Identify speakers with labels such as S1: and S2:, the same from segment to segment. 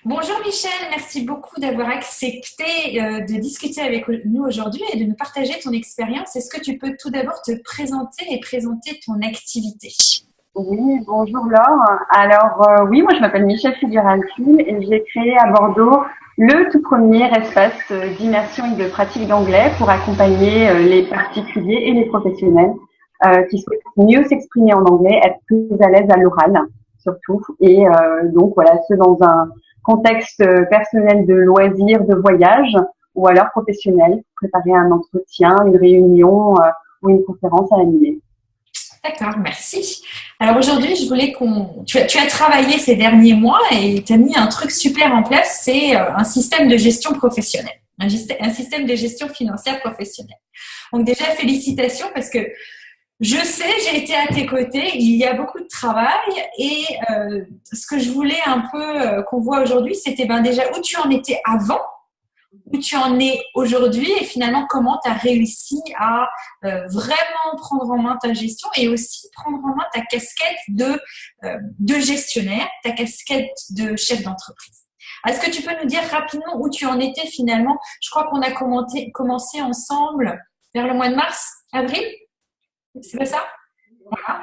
S1: Bonjour Michel, merci beaucoup d'avoir accepté de discuter avec nous aujourd'hui et de nous partager ton expérience. Est-ce que tu peux tout d'abord te présenter et présenter ton activité?
S2: Oui, bonjour Laure. Alors oui, moi je m'appelle Michel Figueral-Fil et j'ai créé à Bordeaux le tout premier espace d'immersion et de pratique d'anglais pour accompagner les particuliers et les professionnels qui souhaitent mieux s'exprimer en anglais, être plus à l'aise à l'oral surtout. Et donc voilà, ce dans un contexte personnel de loisirs, de voyage ou alors professionnel, préparer un entretien, une réunion ou une conférence à animer.
S1: D'accord, merci. Alors aujourd'hui, je voulais qu'on... Tu as travaillé ces derniers mois et tu as mis un truc super en place, c'est un système de gestion professionnelle, un système de gestion financière professionnelle. Donc déjà, félicitations parce que je sais, j'ai été à tes côtés, il y a beaucoup de travail et ce que je voulais un peu qu'on voit aujourd'hui, c'était déjà où tu en étais avant, où tu en es aujourd'hui et finalement comment tu as réussi à vraiment prendre en main ta gestion et aussi prendre en main ta casquette de gestionnaire, ta casquette de chef d'entreprise. Est-ce que tu peux nous dire rapidement où tu en étais finalement? Je crois qu'on a commencé ensemble vers le mois de mars, avril, c'est pas ça? Voilà.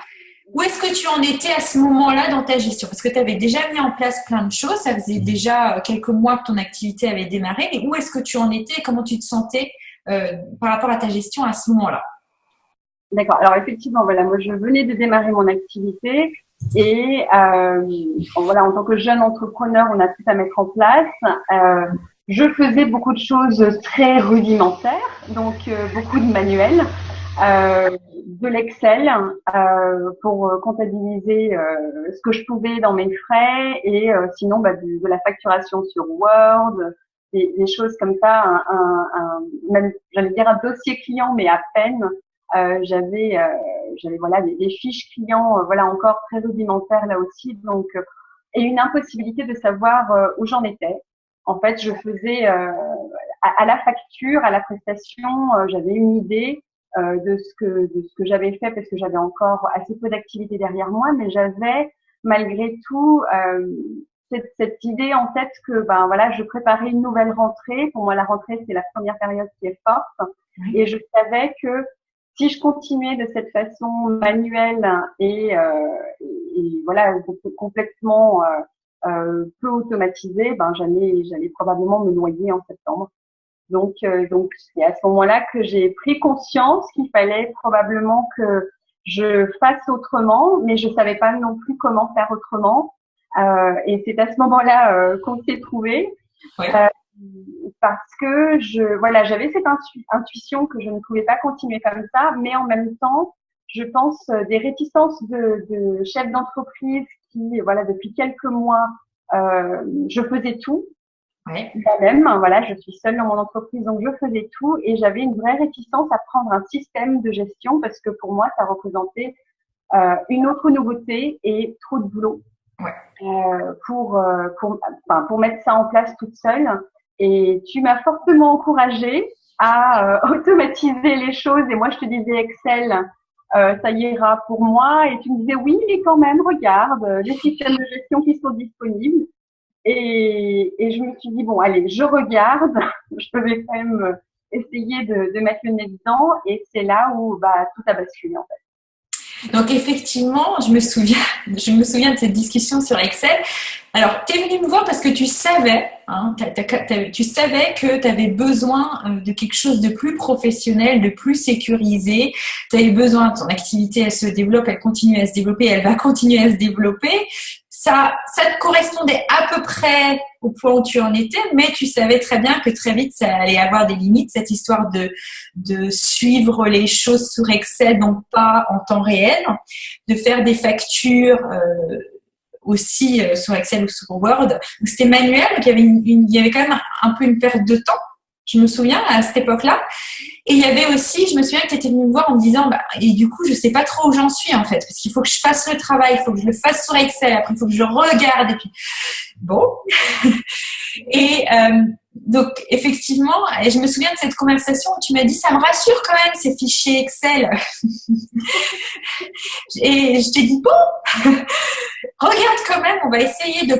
S1: Où est-ce que tu en étais à ce moment-là dans ta gestion? Parce que tu avais déjà mis en place plein de choses, ça faisait déjà quelques mois que ton activité avait démarré, mais où est-ce que tu en étais et comment tu te sentais par rapport à ta gestion à ce moment-là?
S2: D'accord. Alors effectivement, voilà, moi je venais de démarrer mon activité et voilà, en tant que jeune entrepreneur, on a tout à mettre en place. Je faisais beaucoup de choses très rudimentaires, donc beaucoup de manuels, de l'Excel pour comptabiliser ce que je pouvais dans mes frais et sinon de la facturation sur Word, des choses comme ça, même j'allais dire un dossier client, mais à peine. J'avais voilà des fiches clients, voilà encore très rudimentaires là aussi, donc et une impossibilité de savoir où j'en étais. En fait, je faisais à la facture, à la prestation, j'avais une idée de ce que j'avais fait parce que j'avais encore assez peu d'activité derrière moi, mais j'avais malgré tout cette idée en tête que ben voilà, je préparais une nouvelle rentrée. Pour moi, la rentrée c'est la première période qui est forte, et je savais que si je continuais de cette façon manuelle et voilà complètement peu automatisée, ben j'allais probablement me noyer en septembre. Donc c'est à ce moment-là que j'ai pris conscience qu'il fallait probablement que je fasse autrement, mais je savais pas non plus comment faire autrement. Et c'est à ce moment-là qu'on s'est trouvé.
S1: Ouais.
S2: Euh, Parce que voilà, j'avais cette intuition que je ne pouvais pas continuer comme ça, mais en même temps, je pense des réticences de chefs d'entreprise qui, voilà, depuis quelques mois, je faisais tout
S1: Ouais.
S2: moi-même. Voilà, je suis seule dans mon entreprise, donc je faisais tout et j'avais une vraie réticence à prendre un système de gestion parce que pour moi, ça représentait une autre nouveauté et trop de boulot
S1: Ouais.
S2: pour mettre ça en place toute seule. Et tu m'as fortement encouragée à automatiser les choses. Et moi, je te disais Excel, ça ira pour moi. Et tu me disais oui, mais quand même, regarde les systèmes de gestion qui sont disponibles. Et je me suis dit bon, allez, je regarde. Je vais quand même essayer de mettre le nez dedans. Et c'est là où tout a basculé en fait.
S1: Donc effectivement, je me souviens de cette discussion sur Excel. Alors, tu es venu me voir parce que tu savais, hein, tu savais que tu avais besoin de quelque chose de plus professionnel, de plus sécurisé. Tu avais besoin, ton activité, elle se développe, elle continue à se développer, elle va continuer à se développer. Ça te correspondait à peu près au point où tu en étais, mais tu savais très bien que très vite, ça allait avoir des limites, cette histoire de suivre les choses sur Excel, donc pas en temps réel, de faire des factures aussi sur Excel ou sur Word. Donc, c'était manuel, donc il y avait quand même un peu une perte de temps, je me souviens, à cette époque-là. Et il y avait aussi, je me souviens que tu étais venue me voir en me disant, et du coup, je sais pas trop où j'en suis en fait, parce qu'il faut que je fasse le travail, il faut que je le fasse sur Excel, après il faut que je regarde, et puis bon. Et donc, effectivement, et je me souviens de cette conversation où tu m'as dit, ça me rassure quand même, ces fichiers Excel. Et je t'ai dit, bon, regarde quand même, on va essayer de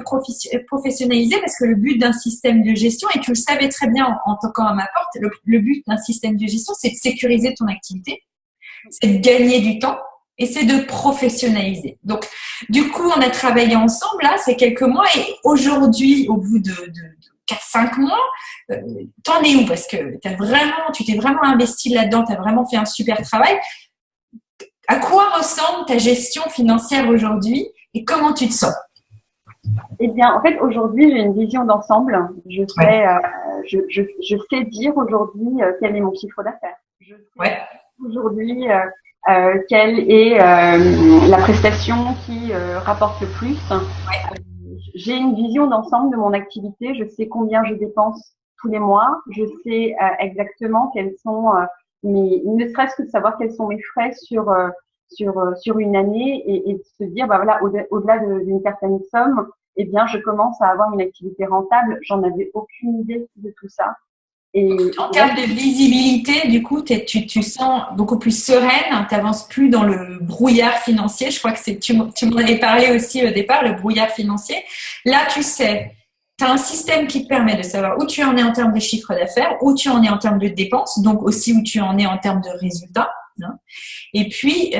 S1: professionnaliser parce que le but d'un système de gestion, et tu le savais très bien en toquant à ma porte, le but d'un système de gestion, c'est de sécuriser ton activité, c'est de gagner du temps et c'est de professionnaliser. Donc, du coup, on a travaillé ensemble, là, ces quelques mois, et aujourd'hui, au bout de 4-5 mois, t'en es où? Parce que tu t'es vraiment investi là-dedans, tu as vraiment fait un super travail. À quoi ressemble ta gestion financière aujourd'hui et comment tu te sens?
S2: Eh bien, en fait, aujourd'hui, j'ai une vision d'ensemble. Je sais, je sais dire aujourd'hui quel est mon chiffre d'affaires. Je sais aujourd'hui quelle est la prestation qui rapporte le plus. J'ai une vision d'ensemble de mon activité. Je sais combien je dépense tous les mois. Je sais exactement quels sont ne serait-ce que de savoir quels sont mes frais sur une année et de se dire, bah voilà, au-delà d'une certaine somme, eh bien, je commence à avoir une activité rentable. J'en avais aucune idée de tout ça.
S1: Et en termes de visibilité, du coup, tu sens beaucoup plus sereine, tu n'avances plus dans le brouillard financier. Je crois que tu m'en avais parlé aussi au départ, le brouillard financier. Là, tu sais, tu as un système qui te permet de savoir où tu en es en termes de chiffre d'affaires, où tu en es en termes de dépenses, donc aussi où tu en es en termes de résultats. Hein. Et puis,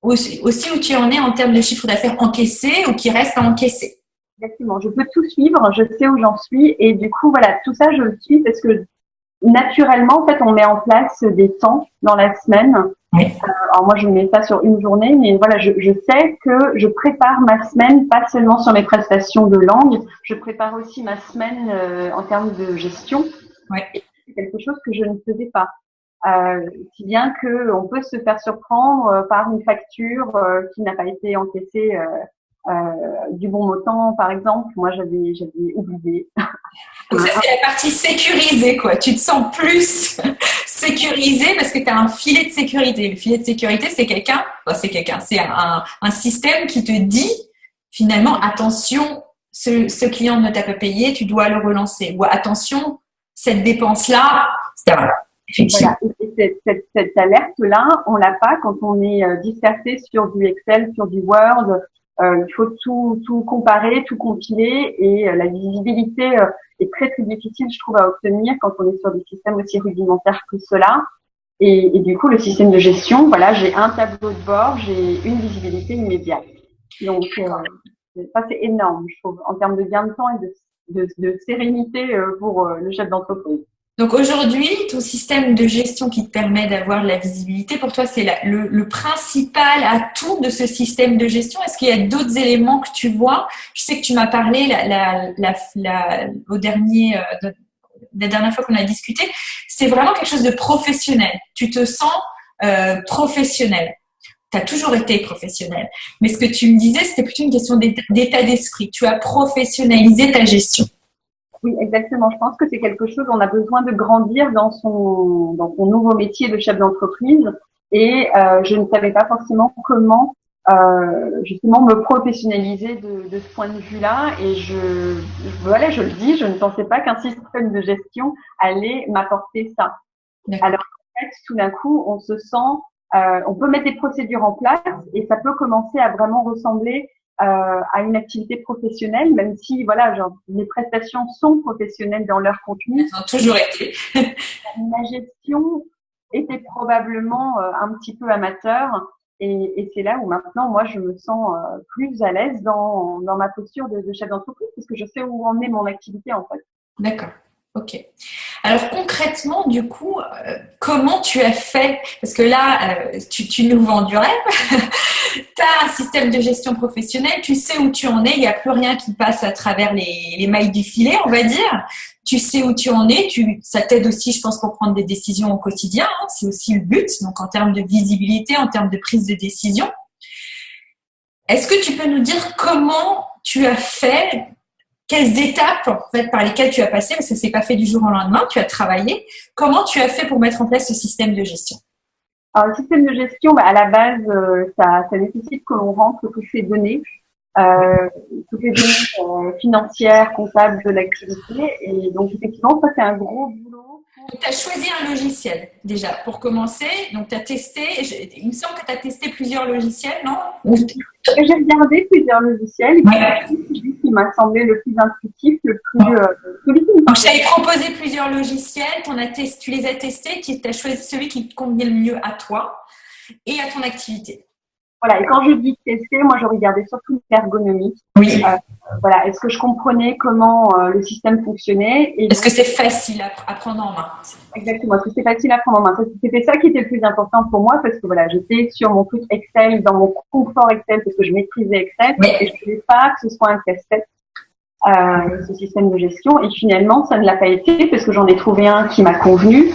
S1: aussi où tu en es en termes de chiffre d'affaires encaissé ou qui reste à encaisser.
S2: Exactement, je peux tout suivre, je sais où j'en suis et du coup voilà, tout ça je le suis parce que naturellement en fait on met en place des temps dans la semaine. Oui. Alors moi je mets ça sur une journée, mais voilà je sais que je prépare ma semaine pas seulement sur mes prestations de langue, je prépare aussi ma semaine en termes de gestion. Ouais. Et c'est quelque chose que je ne faisais pas. Si bien que on peut se faire surprendre par une facture qui n'a pas été encaissée du bon montant, par exemple. Moi, j'avais oublié.
S1: Donc ça, c'est la partie sécurisée, quoi. Tu te sens plus sécurisé parce que tu as un filet de sécurité. Le filet de sécurité, c'est un système qui te dit, finalement, attention, ce client ne t'a pas payé, tu dois le relancer. Ou attention, cette dépense-là, etc.
S2: Voilà. Et cette alerte-là, on l'a pas quand on est dispersé sur du Excel, sur du Word. Il faut tout comparer, tout compiler et la visibilité est très très difficile, je trouve, à obtenir quand on est sur des systèmes aussi rudimentaires que cela. Et du coup, le système de gestion, voilà, j'ai un tableau de bord, j'ai une visibilité immédiate. Donc, ça c'est énorme, je trouve, en termes de gain de temps et de sérénité pour le chef d'entreprise.
S1: Donc aujourd'hui, ton système de gestion qui te permet d'avoir de la visibilité, pour toi, c'est le principal atout de ce système de gestion. Est-ce qu'il y a d'autres éléments que tu vois? Je sais que tu m'as parlé la dernière fois qu'on a discuté. C'est vraiment quelque chose de professionnel. Tu te sens professionnel. Tu as toujours été professionnel. Mais ce que tu me disais, c'était plutôt une question d'état d'esprit. Tu as professionnalisé ta gestion.
S2: Oui, exactement. Je pense que c'est quelque chose, on a besoin de grandir dans son nouveau métier de chef d'entreprise et je ne savais pas forcément comment justement me professionnaliser de ce point de vue-là et je le dis, je ne pensais pas qu'un système de gestion allait m'apporter ça. D'accord. Alors en fait, tout d'un coup, on se sent, on peut mettre des procédures en place et ça peut commencer à vraiment ressembler à une activité professionnelle, même si voilà, genre les prestations sont professionnelles dans leur contenu.
S1: Elles ont toujours été.
S2: La gestion était probablement un petit peu amateur, et c'est là où maintenant moi je me sens plus à l'aise dans ma posture de chef d'entreprise, parce que je sais où en est mon activité en fait.
S1: D'accord. Ok. Alors concrètement, du coup, comment tu as fait? Parce que là, tu nous vends du rêve. Tu as un système de gestion professionnelle, tu sais où tu en es, il n'y a plus rien qui passe à travers les mailles du filet, on va dire. Tu sais où tu en es, ça t'aide aussi, je pense, pour prendre des décisions au quotidien. Hein, c'est aussi le but, donc en termes de visibilité, en termes de prise de décision. Est-ce que tu peux nous dire comment tu as fait? Quelles étapes en fait, par lesquelles tu as passé, parce que ce n'est pas fait du jour au lendemain, tu as travaillé. Comment tu as fait pour mettre en place ce système de gestion?
S2: Alors, le système de gestion, à la base, ça nécessite que l'on rentre toutes ces données. toutes les données financières, comptables de l'activité. Et donc, effectivement, ça, c'est un gros boulot.
S1: Tu as choisi un logiciel déjà pour commencer. Donc, tu as testé. Il me semble que tu as testé plusieurs logiciels, non?
S2: J'ai regardé plusieurs logiciels.
S1: Ouais.
S2: Celui qui m'a semblé le plus intuitif, celui qui
S1: Donc, je t'avais proposé plusieurs logiciels. Tu les as testés. Tu as choisi celui qui te convenait le mieux à toi et à ton activité.
S2: Voilà, et quand je dis tester, moi je regardais surtout l'ergonomie.
S1: Oui.
S2: Voilà, est-ce que je comprenais comment le système fonctionnait et
S1: est-ce que c'est facile à prendre en main?
S2: Exactement, est-ce que c'est facile à prendre en main? C'était ça qui était le plus important pour moi parce que voilà, j'étais sur mon truc Excel, dans mon confort Excel parce que je maîtrisais Excel et je ne voulais pas que ce soit un casse-tête. Ce système de gestion et finalement ça ne l'a pas été parce que j'en ai trouvé un qui m'a convenu,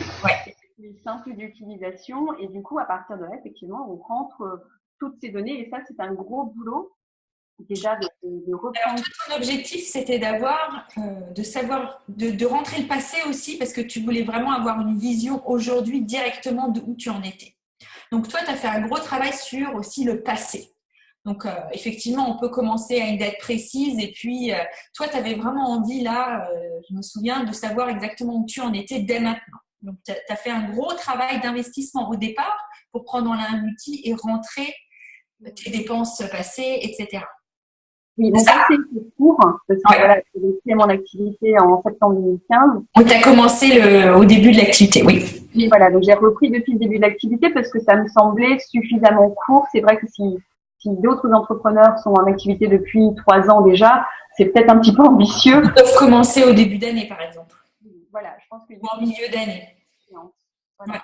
S2: simple d'utilisation et du coup à partir de là effectivement on rentre toutes ces données et ça c'est un gros boulot déjà de reprendre.
S1: Alors, ton objectif c'était de savoir, de rentrer le passé aussi parce que tu voulais vraiment avoir une vision aujourd'hui directement de où tu en étais. Donc toi tu as fait un gros travail sur aussi le passé. Donc, effectivement, on peut commencer à une date précise et puis, toi, tu avais vraiment envie, là, je me souviens, de savoir exactement où tu en étais dès maintenant. Donc, tu as fait un gros travail d'investissement au départ pour prendre en un outil et rentrer tes dépenses passées, etc.
S2: Oui, mon passé c'est court parce que voilà, j'ai créé mon activité en septembre 2015.
S1: Oui, tu as commencé au début de l'activité, oui.
S2: Oui, voilà, donc j'ai repris depuis le début de l'activité parce que ça me semblait suffisamment court. C'est vrai que si d'autres entrepreneurs sont en activité depuis 3 ans déjà, c'est peut-être un petit peu ambitieux.
S1: Ils peuvent commencer au début d'année, par exemple.
S2: Voilà, je pense que
S1: ou en milieu d'année.
S2: Voilà.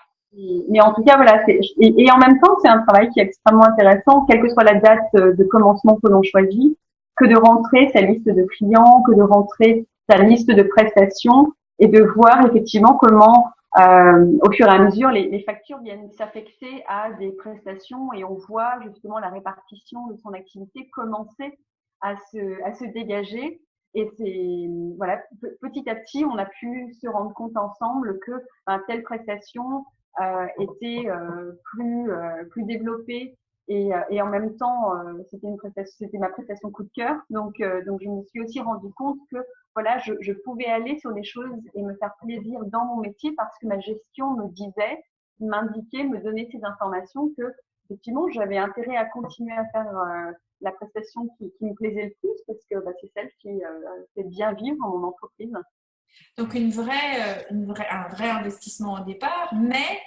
S2: Mais en tout cas, voilà, et en même temps, c'est un travail qui est extrêmement intéressant, quelle que soit la date de commencement que l'on choisit, que de rentrer sa liste de clients, que de rentrer sa liste de prestations et de voir effectivement comment au fur et à mesure, les factures viennent s'affecter à des prestations et on voit justement la répartition de son activité commencer à se dégager. Et c'est voilà, petit à petit, on a pu se rendre compte ensemble que telle prestation était plus développée et en même temps, c'était ma prestation coup de cœur. Donc je me suis aussi rendu compte que voilà, je pouvais aller sur des choses et me faire plaisir dans mon métier parce que ma gestion m'indiquait, me donnait ces informations que effectivement j'avais intérêt à continuer à faire la prestation qui me plaisait le plus parce que c'est celle qui fait bien vivre mon entreprise.
S1: Donc un vrai investissement au départ, mais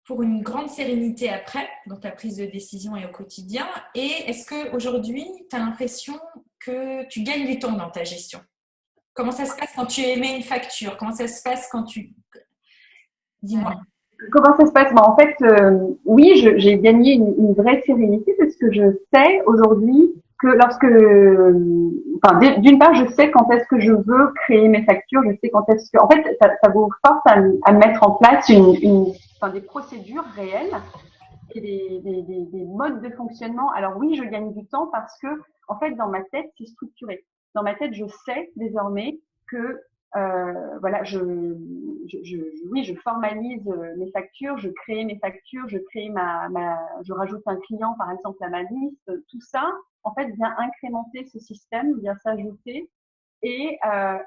S1: pour une grande sérénité après, dans ta prise de décision et au quotidien. Et est-ce qu'aujourd'hui, tu as l'impression que tu gagnes du temps dans ta gestion? Comment ça se passe quand tu émets une facture? Comment ça se passe quand tu... Dis-moi.
S2: Comment ça se passe? En fait, oui, j'ai gagné une vraie sérénité parce que je sais aujourd'hui que d'une part, je sais quand est-ce que je veux créer mes factures, je sais quand est-ce que, en fait, ça vous force à mettre en place des procédures réelles et des modes de fonctionnement. Alors oui, je gagne du temps parce que, en fait, dans ma tête, c'est structuré. Dans ma tête, je sais désormais que voilà, oui, je formalise mes factures, je crée mes factures, je rajoute un client par exemple à ma liste. Tout ça, en fait, vient incrémenter ce système, vient s'ajouter. Et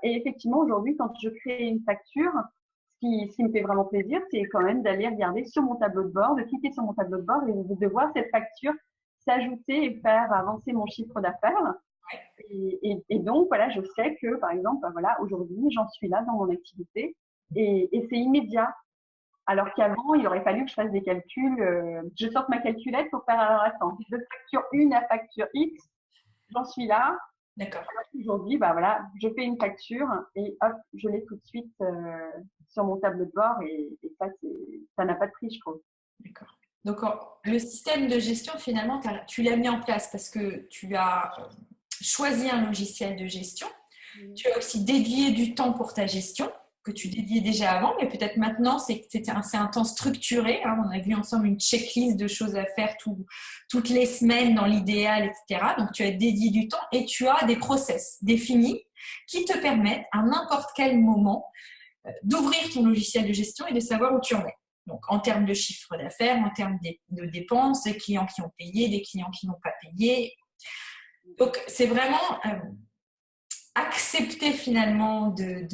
S2: effectivement, aujourd'hui, quand je crée une facture, ce qui me fait vraiment plaisir, c'est quand même d'aller regarder sur mon tableau de bord, de cliquer sur mon tableau de bord et de voir cette facture s'ajouter et faire avancer mon chiffre d'affaires. Et donc, voilà, je sais que, par exemple, voilà, aujourd'hui, j'en suis là dans mon activité et c'est immédiat. Alors qu'avant, il aurait fallu que je fasse des calculs, je sorte ma calculette pour faire, alors attends, de facture 1 à facture X, j'en suis là.
S1: D'accord.
S2: Aujourd'hui, voilà, je fais une facture et hop, je l'ai tout de suite sur mon tableau de bord et ça n'a pas de prix, je trouve.
S1: D'accord. Donc, le système de gestion, finalement, tu l'as mis en place parce que tu as choisi un logiciel de gestion. Tu as aussi dédié du temps pour ta gestion que tu dédiais déjà avant, mais peut-être maintenant, c'est un temps structuré. Hein. On a vu ensemble une checklist de choses à faire toutes les semaines dans l'idéal, etc. Donc, tu as dédié du temps et tu as des process définis qui te permettent à n'importe quel moment d'ouvrir ton logiciel de gestion et de savoir où tu en es. Donc, en termes de chiffre d'affaires, en termes de dépenses, des clients qui ont payé, des clients qui n'ont pas payé. Donc, c'est vraiment accepter finalement de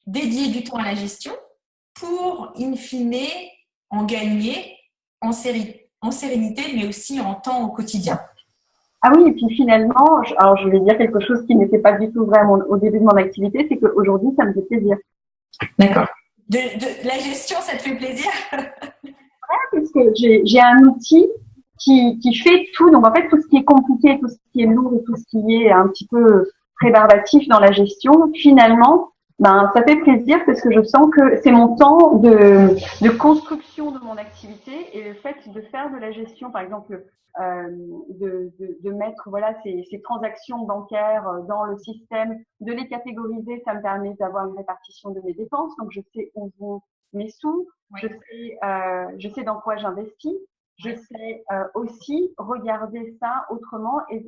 S1: dédier du temps à la gestion pour, in fine, en gagner en sérénité, mais aussi en temps au quotidien.
S2: Ah oui, et puis finalement, alors je vais dire quelque chose qui n'était pas du tout vrai au début de mon activité, c'est qu'aujourd'hui, ça me fait plaisir.
S1: D'accord. La gestion, ça te fait plaisir?
S2: Parce que j'ai un outil qui fait tout. Donc en fait, tout ce qui est compliqué, tout ce qui est lourd et tout ce qui est un petit peu rébarbatif dans la gestion, finalement, ben ça fait plaisir parce que je sens que c'est mon temps de construction de mon activité et le fait de faire de la gestion, par exemple, de mettre voilà ces transactions bancaires dans le système, de les catégoriser, ça me permet d'avoir une répartition de mes dépenses. Donc je sais où vont mes sous.
S1: Oui.
S2: Je sais dans quoi j'investis. Je sais aussi regarder ça autrement et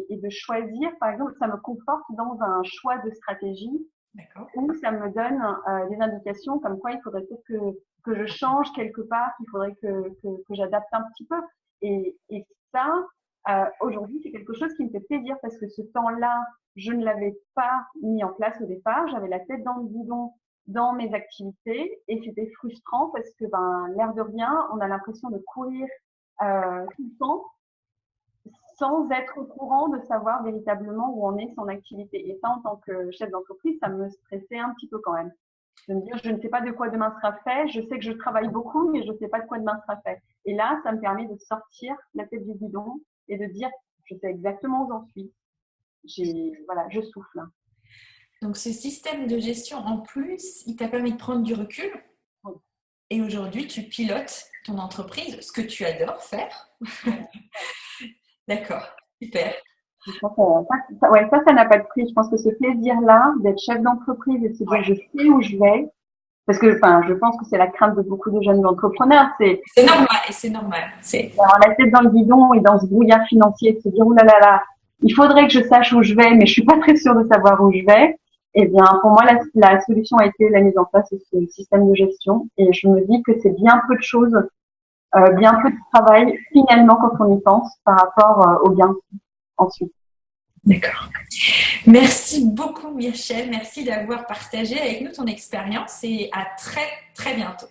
S2: de choisir. Par exemple, ça me conforte dans un choix de stratégie où ça me donne des indications comme quoi il faudrait peut-être que je change quelque part, qu'il faudrait que j'adapte un petit peu. Et ça, aujourd'hui, c'est quelque chose qui me fait plaisir parce que ce temps-là, je ne l'avais pas mis en place au départ. J'avais la tête dans le guidon dans mes activités et c'était frustrant parce que l'air de rien, on a l'impression de courir tout le temps sans être au courant de savoir véritablement où en est son activité. Et ça, en tant que chef d'entreprise, ça me stressait un petit peu quand même. De me dire, je ne sais pas de quoi demain sera fait, je sais que je travaille beaucoup, mais je ne sais pas de quoi demain sera fait. Et là, ça me permet de sortir la tête du guidon et de dire, je sais exactement où j'en suis. Voilà, je souffle.
S1: Donc, ce système de gestion, en plus, il t'a permis de prendre du recul.
S2: Oui.
S1: Et aujourd'hui, tu pilotes ton entreprise, ce que tu adores faire. D'accord, super.
S2: Je pense que ça n'a pas de prix. Je pense que ce plaisir-là d'être chef d'entreprise et de se dire, je sais où je vais, parce que, je pense que c'est la crainte de beaucoup de jeunes entrepreneurs,
S1: c'est normal, et c'est normal. C'est
S2: avoir la tête dans le guidon et dans ce brouillard financier, de se dire, ouh là là là, il faudrait que je sache où je vais, mais je suis pas très sûre de savoir où je vais. Eh bien, pour moi, la solution a été la mise en place de ce système de gestion. Et je me dis que c'est bien peu de choses, bien peu de travail, finalement, quand on y pense, par rapport aux gains ensuite.
S1: D'accord. Merci beaucoup, Michel. Merci d'avoir partagé avec nous ton expérience et à très, très bientôt.